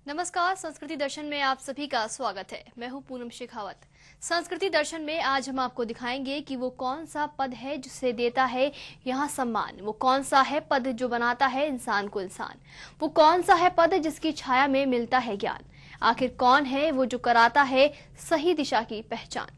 नमस्कार, संस्कृति दर्शन में आप सभी का स्वागत है। मैं हूं पूनम शेखावत। संस्कृति दर्शन में आज हम आपको दिखाएंगे कि वो कौन सा पद है जिसे देता है यहाँ सम्मान, वो कौन सा है पद जो बनाता है इंसान को इंसान, वो कौन सा है पद जिसकी छाया में मिलता है ज्ञान। आखिर कौन है वो जो कराता है सही दिशा की पहचान।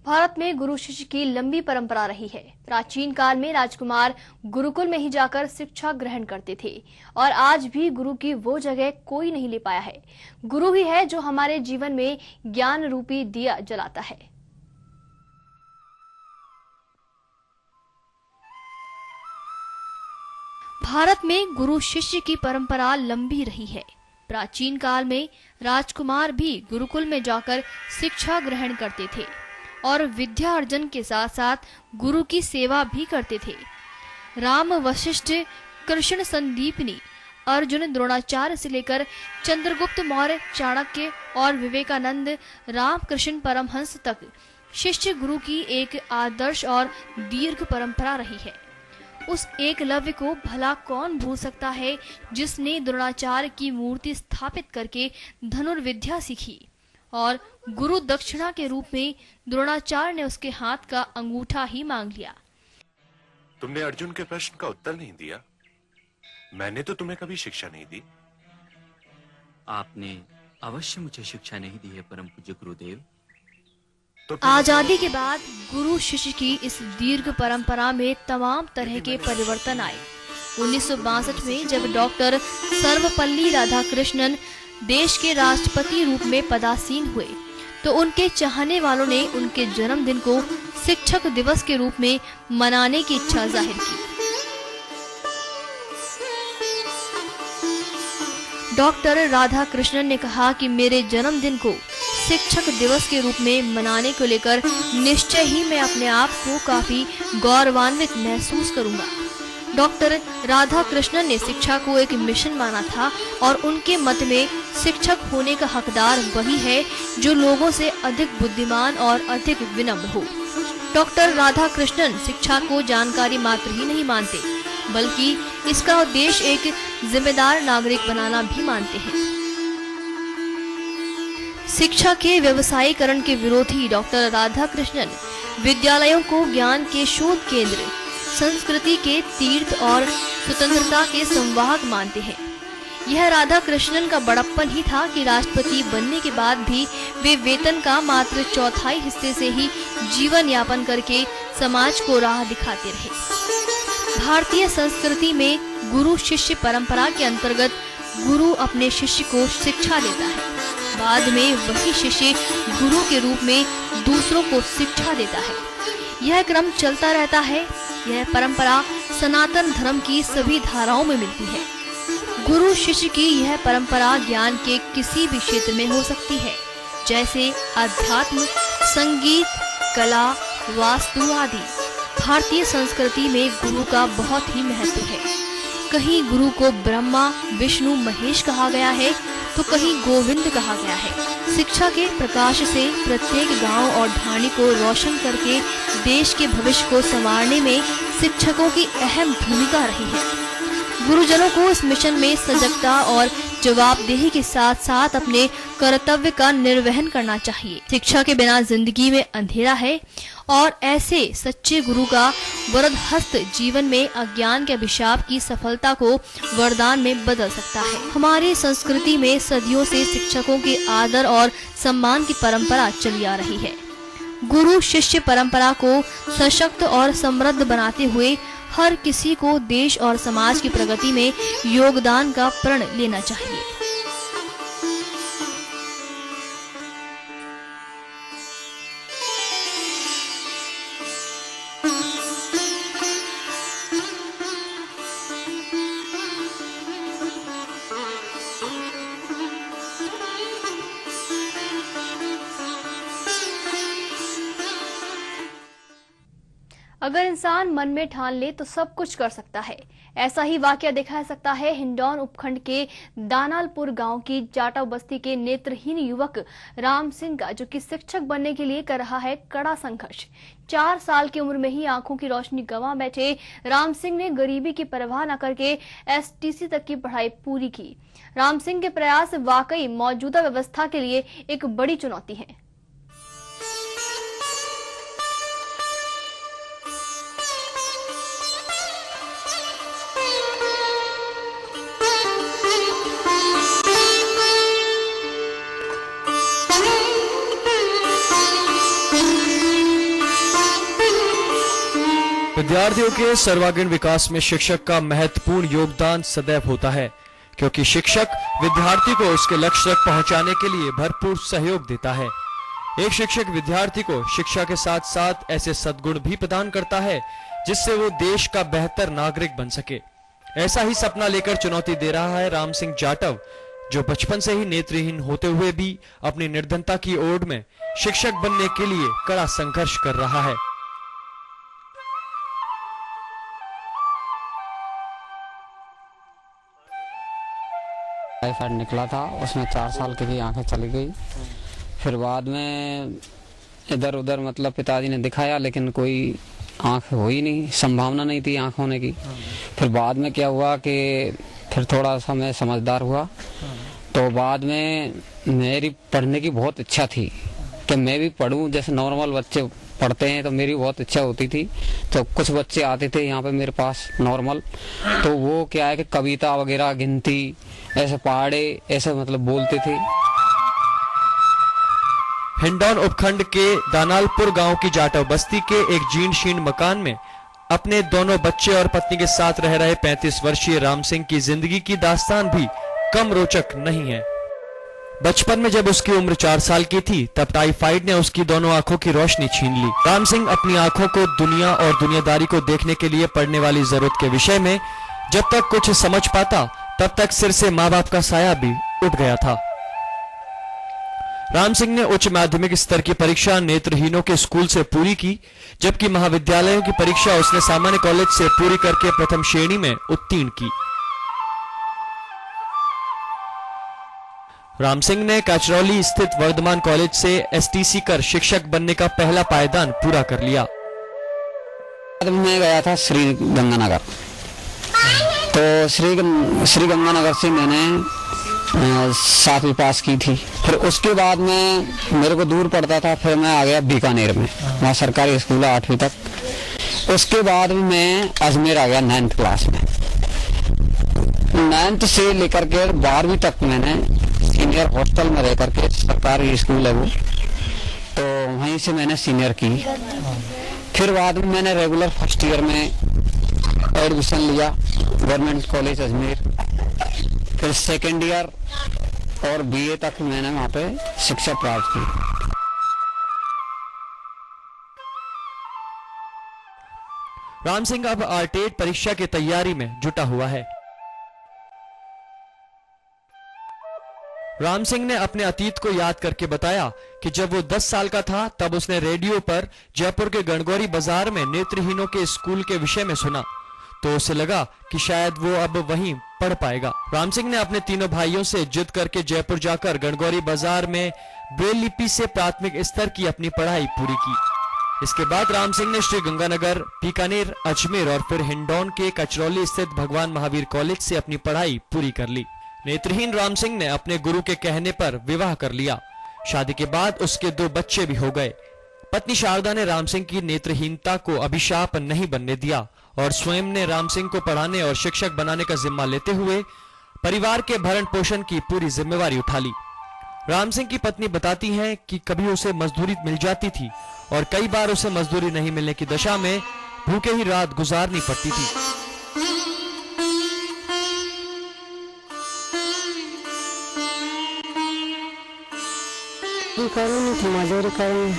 भारत में गुरु शिष्य की लंबी परंपरा रही है। प्राचीन काल में राजकुमार गुरुकुल में ही जाकर शिक्षा ग्रहण करते थे और आज भी गुरु की वो जगह कोई नहीं ले पाया है। गुरु ही है जो हमारे जीवन में ज्ञान रूपी दिया जलाता है। भारत में गुरु शिष्य की परंपरा लंबी रही है। प्राचीन काल में राजकुमार भी गुरुकुल में जाकर शिक्षा ग्रहण करते थे और विद्या अर्जन के साथ साथ गुरु की सेवा भी करते थे। राम, वशिष्ठ, कृष्ण, संदीपनी, अर्जुन, द्रोणाचार्य से लेकर चंद्रगुप्त मौर्य, चाणक्य और विवेकानंद, रामकृष्ण परमहंस तक शिष्य गुरु की एक आदर्श और दीर्घ परंपरा रही है। उस एकलव्य को भला कौन भूल सकता है जिसने द्रोणाचार्य की मूर्ति स्थापित करके धनुर्विद्या सीखी और गुरु दक्षिणा के रूप में द्रोणाचार्य ने उसके हाथ का अंगूठा ही मांग लिया। तुमने अर्जुन के प्रश्न का उत्तर नहीं दिया। मैंने तो तुम्हें कभी शिक्षा नहीं दी। आपने अवश्य मुझे शिक्षा नहीं दी है परम पूज्य गुरुदेव। तो आजादी के बाद गुरु शिष्य की इस दीर्घ परंपरा में तमाम तरह के परिवर्तन आए। 1962 में जब डॉक्टर सर्वपल्ली राधाकृष्णन देश के राष्ट्रपति रूप में पदासीन हुए तो उनके चाहने वालों ने उनके जन्मदिन को शिक्षक दिवस के रूप में मनाने की इच्छा जाहिर की। डॉक्टर राधाकृष्णन ने कहा कि मेरे जन्मदिन को शिक्षक दिवस के रूप में मनाने को लेकर निश्चय ही मैं अपने आप को काफी गौरवान्वित महसूस करूंगा। डॉक्टर राधाकृष्णन ने शिक्षा को एक मिशन माना था और उनके मत में शिक्षक होने का हकदार वही है जो लोगों से अधिक बुद्धिमान और अधिक विनम्र हो। डॉक्टर राधाकृष्णन शिक्षा को जानकारी मात्र ही नहीं मानते बल्कि इसका उद्देश्य एक जिम्मेदार नागरिक बनाना भी मानते हैं। शिक्षा के व्यवसायीकरण के विरोधी डॉक्टर राधाकृष्णन विद्यालयों को ज्ञान के शोध केंद्र, संस्कृति के तीर्थ और स्वतंत्रता के संवाहक मानते हैं। यह राधाकृष्णन का बड़प्पन ही था कि राष्ट्रपति बनने के बाद भी वे वेतन का मात्र चौथाई हिस्से से ही जीवन यापन करके समाज को राह दिखाते रहे। भारतीय संस्कृति में गुरु शिष्य परंपरा के अंतर्गत गुरु अपने शिष्य को शिक्षा देता है, बाद में वही शिष्य गुरु के रूप में दूसरों को शिक्षा देता है। यह क्रम चलता रहता है। यह परंपरा सनातन धर्म की सभी धाराओं में मिलती है। गुरु शिष्य की यह परंपरा ज्ञान के किसी भी क्षेत्र में हो सकती है, जैसे अध्यात्म, संगीत, कला, वास्तु आदि। भारतीय संस्कृति में गुरु का बहुत ही महत्व है। कहीं गुरु को ब्रह्मा, विष्णु, महेश कहा गया है तो कहीं गोविंद कहा गया है। शिक्षा के प्रकाश से प्रत्येक गांव और ढाणी को रोशन करके देश के भविष्य को संवारने में शिक्षकों की अहम भूमिका रही है। गुरुजनों को इस मिशन में सजगता और जवाबदेही के साथ साथ अपने कर्तव्य का निर्वहन करना चाहिए। शिक्षा के बिना जिंदगी में अंधेरा है और ऐसे सच्चे गुरु का वरद हस्त जीवन में अज्ञान के अभिशाप की सफलता को वरदान में बदल सकता है। हमारी संस्कृति में सदियों से शिक्षकों के आदर और सम्मान की परंपरा चली आ रही है। गुरु शिष्य परंपरा को सशक्त और समृद्ध बनाते हुए हर किसी को देश और समाज की प्रगति में योगदान का प्रण लेना चाहिए। अगर इंसान मन में ठान ले तो सब कुछ कर सकता है। ऐसा ही वाकया देखा जा सकता है हिंडौन उपखंड के दानालपुर गांव की जाटव बस्ती के नेत्रहीन युवक राम सिंह का, जो कि शिक्षक बनने के लिए कर रहा है कड़ा संघर्ष। 4 साल की उम्र में ही आंखों की रोशनी गंवा बैठे राम सिंह ने गरीबी की परवाह न करके STC तक की पढ़ाई पूरी की। राम सिंह के प्रयास वाकई मौजूदा व्यवस्था के लिए एक बड़ी चुनौती है। विद्यार्थियों के सर्वांगीण विकास में शिक्षक का महत्वपूर्ण योगदान सदैव होता है, क्योंकि शिक्षक विद्यार्थी को उसके लक्ष्य तक पहुंचाने के लिए भरपूर सहयोग देता है। एक शिक्षक विद्यार्थी को शिक्षा के साथ साथ ऐसे सद्गुण भी प्रदान करता है जिससे वो देश का बेहतर नागरिक बन सके। ऐसा ही सपना लेकर चुनौती दे रहा है राम सिंह जाटव, जो बचपन से ही नेत्रहीन होते हुए भी अपनी निर्धनता की ओर में शिक्षक बनने के लिए कड़ा संघर्ष कर रहा है। टाइफाइड निकला था, उसमें 4 साल की भी आंखें चली गई। फिर बाद में इधर उधर मतलब पिताजी ने दिखाया, लेकिन कोई आंख हुई नहीं, संभावना नहीं थी आंख होने की। फिर बाद में क्या हुआ कि फिर थोड़ा सा मैं समझदार हुआ, तो बाद में मेरी पढ़ने की बहुत इच्छा थी कि मैं भी पढूं जैसे नॉर्मल बच्चे पढ़ते हैं, तो मेरी बहुत इच्छा होती थी। तो कुछ बच्चे आते थे यहाँ पे मेरे पास नॉर्मल, तो वो क्या है कि कविता वगैरह, गिनती, ऐसे पहाड़े ऐसे मतलब बोलते थे। हिंडौन उपखंड के दानालपुर गांव की जाटव बस्ती के एक जीर्ण शीर्ण मकान में अपने दोनों बच्चे और पत्नी के साथ रह रहे 35 वर्षीय राम सिंह की जिंदगी की दास्तान भी कम रोचक नहीं है। बचपन में जब उसकी उम्र 4 साल की थी, तब टाइफाइड ने उसकी दोनों आंखों की रोशनी छीन ली। राम सिंह अपनी आंखों को दुनिया और दुनियादारी को देखने के लिए पड़ने वाली जरूरत के विषय में जब तक कुछ समझ पाता, तब तक सिर से माँ बाप का साया भी उठ गया था। राम सिंह ने उच्च माध्यमिक स्तर की परीक्षा नेत्रहीनों के स्कूल से पूरी की, जबकि महाविद्यालयों की परीक्षा उसने सामान्य कॉलेज से पूरी करके प्रथम श्रेणी में उत्तीर्ण की। राम सिंह ने काचरौली स्थित वर्धमान कॉलेज से STC कर शिक्षक बनने का पहला पायदान पूरा कर लिया। मैं गया था श्री गंगानगर, तो श्री गंगानगर से मैंने 7वीं पास की थी। फिर उसके बाद में मेरे को दूर पड़ता था, फिर मैं आ गया बीकानेर में, वहाँ सरकारी स्कूल है 8वीं तक। उसके बाद में मैं अजमेर आ गया 9th क्लास में। 9th से लेकर के 12वीं तक मैंने सीनियर हॉस्टल में रह करके, सरकारी स्कूल है वो, तो वहीं से मैंने सीनियर की। फिर बाद में मैंने रेगुलर फर्स्ट ईयर में एडमिशन लिया गवर्नमेंट कॉलेज अजमेर। फिर सेकेंड ईयर और BA तक मैंने वहाँ पे शिक्षा प्राप्त की। राम सिंह अब RTET परीक्षा की तैयारी में जुटा हुआ है। राम सिंह ने अपने अतीत को याद करके बताया कि जब वो 10 साल का था, तब उसने रेडियो पर जयपुर के गणगौरी बाजार में नेत्रहीनों के स्कूल के विषय में सुना, तो उसे लगा कि शायद वो अब वहीं पढ़ पाएगा। राम सिंह ने अपने तीनों भाइयों से जिद करके जयपुर जाकर गणगौरी बाजार में ब्रेल लिपि से प्राथमिक स्तर की अपनी पढ़ाई पूरी की। इसके बाद राम सिंह ने श्री गंगानगर, बीकानेर, अजमेर और फिर हिंडौन के कचरौली स्थित भगवान महावीर कॉलेज से अपनी पढ़ाई पूरी कर ली। नेत्रहीन राम सिंह ने अपने गुरु के कहने पर विवाह कर लिया। शादी के बाद उसके 2 बच्चे भी हो गए। पत्नी शारदा ने राम सिंह की नेत्रहीनता को अभिशाप नहीं बनने दिया और स्वयं ने राम सिंह को पढ़ाने और शिक्षक बनाने का जिम्मा लेते हुए परिवार के भरण पोषण की पूरी जिम्मेवारी उठा ली। राम सिंह की पत्नी बताती हैं कि कभी उसे मजदूरी मिल जाती थी और कई बार उसे मजदूरी नहीं मिलने की दशा में भूखे ही रात गुजारनी पड़ती थी। मजदूरी करेंगे।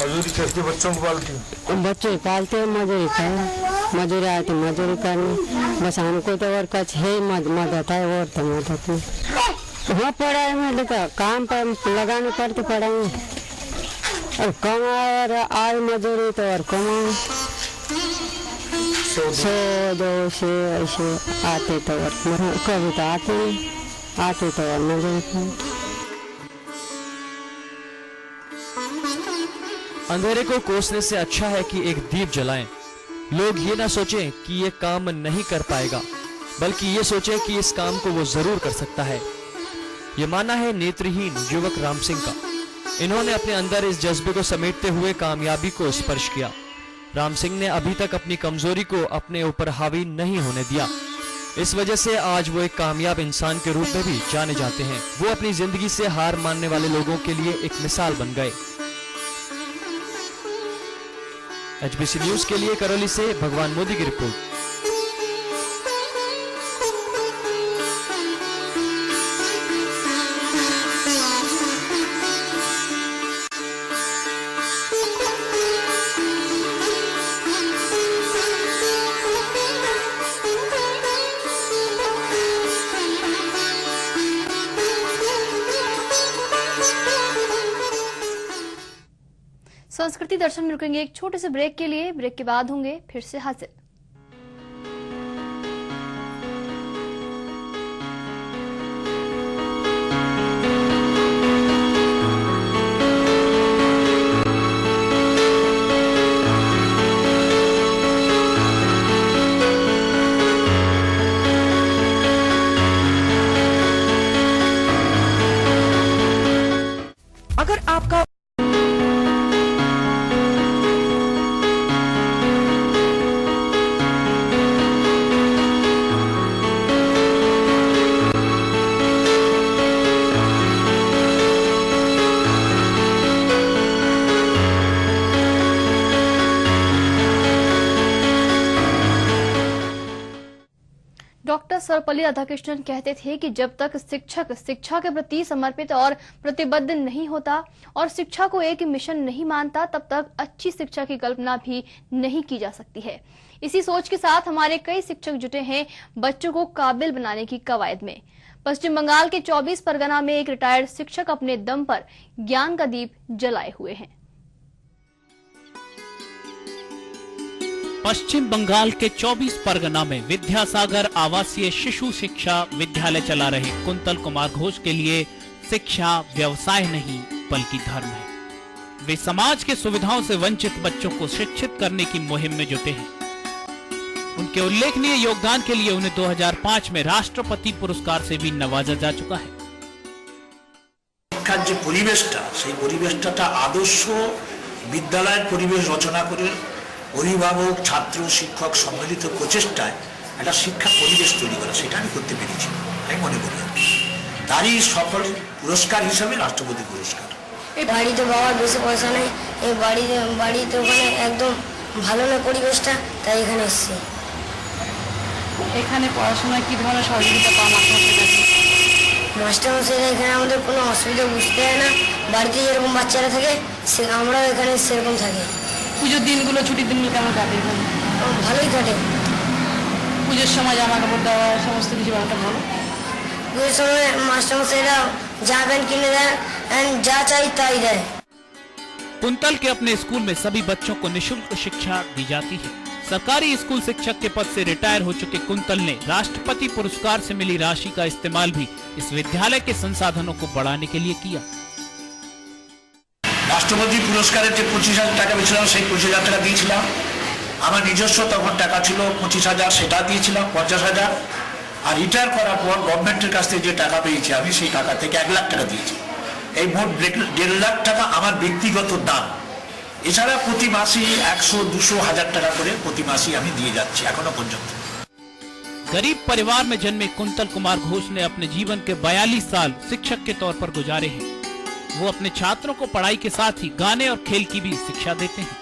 मजदूरी करके बच्चों को पालती हूँ। बच्चे पालते हैं, मजदूरी करें, मजदूरी आए तो मजदूरी करनी। बस हमको तो और कुछ है मदद है, और तो मदद नहीं। हाँ, पढ़ाई में देखा काम पर लगाने पड़ते पढ़ाई, और कमाए और आए मजदूरी तो और कमाए। सो दो से ऐसे आते तो और कभी तो आते नहीं, आते तो और मजदूरी करने। अंधेरे को कोसने से अच्छा है कि एक दीप जलाएं। लोग ये ना सोचें कि ये काम नहीं कर पाएगा, बल्कि ये सोचें कि इस काम को वो जरूर कर सकता है। ये मानना है नेत्रहीन युवक राम सिंह का। इन्होंने अपने अंदर इस जज्बे को समेटते हुए कामयाबी को स्पर्श किया। राम सिंह ने अभी तक अपनी कमजोरी को अपने ऊपर हावी नहीं होने दिया। इस वजह से आज वो एक कामयाब इंसान के रूप में भी जाने जाते हैं। वो अपनी जिंदगी से हार मानने वाले लोगों के लिए एक मिसाल बन गए। एचबीसी न्यूज के लिए करौली से भगवान मोदी की रिपोर्ट। संस्कृति दर्शन में रुकेंगे एक छोटे से ब्रेक के लिए। ब्रेक के बाद होंगे फिर से हाजिर। अगर आपका डॉक्टर सर्वपल्ली राधाकृष्णन कहते थे कि जब तक शिक्षक शिक्षा के प्रति समर्पित और प्रतिबद्ध नहीं होता और शिक्षा को एक मिशन नहीं मानता, तब तक अच्छी शिक्षा की कल्पना भी नहीं की जा सकती है। इसी सोच के साथ हमारे कई शिक्षक जुटे हैं बच्चों को काबिल बनाने की कवायद में। पश्चिम बंगाल के 24 परगना में एक रिटायर्ड शिक्षक अपने दम पर ज्ञान का दीप जलाए हुए हैं। पश्चिम बंगाल के 24 परगना में विद्यासागर आवासीय शिशु शिक्षा विद्यालय चला रहे कुंतल कुमार घोष के लिए शिक्षा व्यवसाय नहीं बल्कि धर्म है। वे समाज के सुविधाओं से वंचित बच्चों को शिक्षित करने की मुहिम में जुटे हैं। उनके उल्लेखनीय योगदान के लिए उन्हें 2005 में राष्ट्रपति पुरस्कार से भी नवाजा जा चुका है। শিক্ষার যে পরিবেশটা, সেই পরিবেশটা আদর্শ বিদ্যালয়ের পরিবেশ রচনা করে অভিভাবক ছাত্র শিক্ষক সম্মিলিত প্রচেষ্টায় একটা শিক্ষা পরিবেশ তৈরি করা, সেটা আমি করতে পেরেছি আমি মনে করি। তারই সফল পুরস্কার হিসাবে রাষ্ট্রপতি পুরস্কার। এই বাড়িতে বাবার বেশি পয়সা নেই, এই বাড়িতে ওখানে একদম ভালো না পরিবেশটা, তাই এখানে এসেছি। এখানে পড়াশোনায় কি ধরনের সহযোগিতা পাওয়া মাস্টারমশাইয়ের কাছে? মাস্টারমশাইরা এখানে আমাদের কোনো অসুবিধা বুঝতে দেয় না। বাড়িতে যেরকম বাচ্চারা থাকে আমরাও এখানে সেরকম থাকি। পুজোর দিনগুলো ছুটির দিনগুলো কেমন কাটে এখানে? ভালোই কাটে। পুজোর সময় জামা কাপড় দেওয়া সমস্ত কিছু ব্যাপারটা ভালো। পুজোর সময় মাস্টারমশাইরা জামা প্যান্ট কিনে দেয়, যা চাই তাই দেয়। कुंतल के अपने स्कूल में सभी बच्चों को निःशुल्क शिक्षा दी जाती है। सरकारी स्कूल शिक्षक के पद से रिटायर हो चुके कुंतल ने राष्ट्रपति पुरस्कार से मिली राशि का इस्तेमाल भी इस विद्यालय के संसाधनों को बढ़ाने के लिए किया। রাষ্ট্রপতি পুরস্কারের যে 25,000 টাকা পেয়েছিলাম, সেই 25,000 টাকা দিয়েছিলাম। আমার নিজস্ব তখন টাকা ছিল 25,000, সেটা দিয়েছিলাম 50,000। আর রিটায়ার করার পর গভর্নমেন্টের কাছ থেকে যে টাকা পেয়েছি আমি, সেই টাকা থেকে 1 লাখ টাকা দিয়েছি। এই মোট 1.5 লাখ টাকা আমার ব্যক্তিগত দান। এছাড়া প্রতি মাসে 100, 200, 1000 টাকা করে প্রতি মাসে আমি দিয়ে যাচ্ছি এখনো পর্যন্ত। गरीब परिवार में जन्मे कुंतल कुमार घोष ने अपने जीवन के 42 साल शिक्षक के तौर पर गुजारे हैं। वो अपने छात्रों को पढ़ाई के साथ ही गाने और खेल की भी शिक्षा देते हैं।